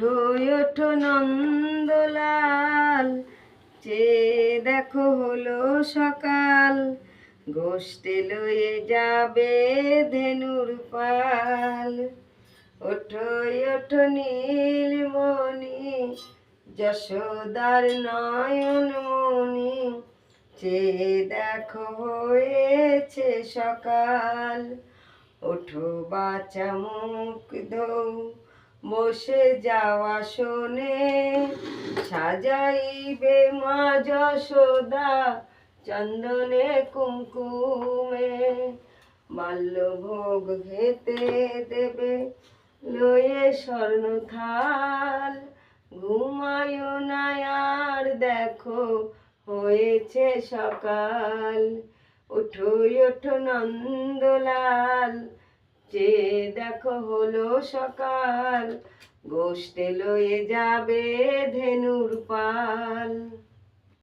ওঠো ওঠো নন্দলাল, চেয়ে দেখো হলো সকাল, গোষ্ঠে লয়ে যাবে ধেনুর পাল। ওঠো ওঠো নীলমণি, যশোদার নয়নমণি, চেয়ে দেখো হয়েছে সকাল। ওঠো বাছা মুখ ধৌ, বসে যাওয়া শোনে, সাজাইবে মা যশোদা চন্দনে কুমকুমে। বাল্যভোগ খেতে দেবে লয়ে স্বর্ণ থাল, ঘুমায় না আর দেখো হয়েছে সকাল। ওঠো ওঠো নন্দলাল, যে দেখো হলো সকাল, গোষ্ঠে লয়ে যাবে ধেনুর পাল।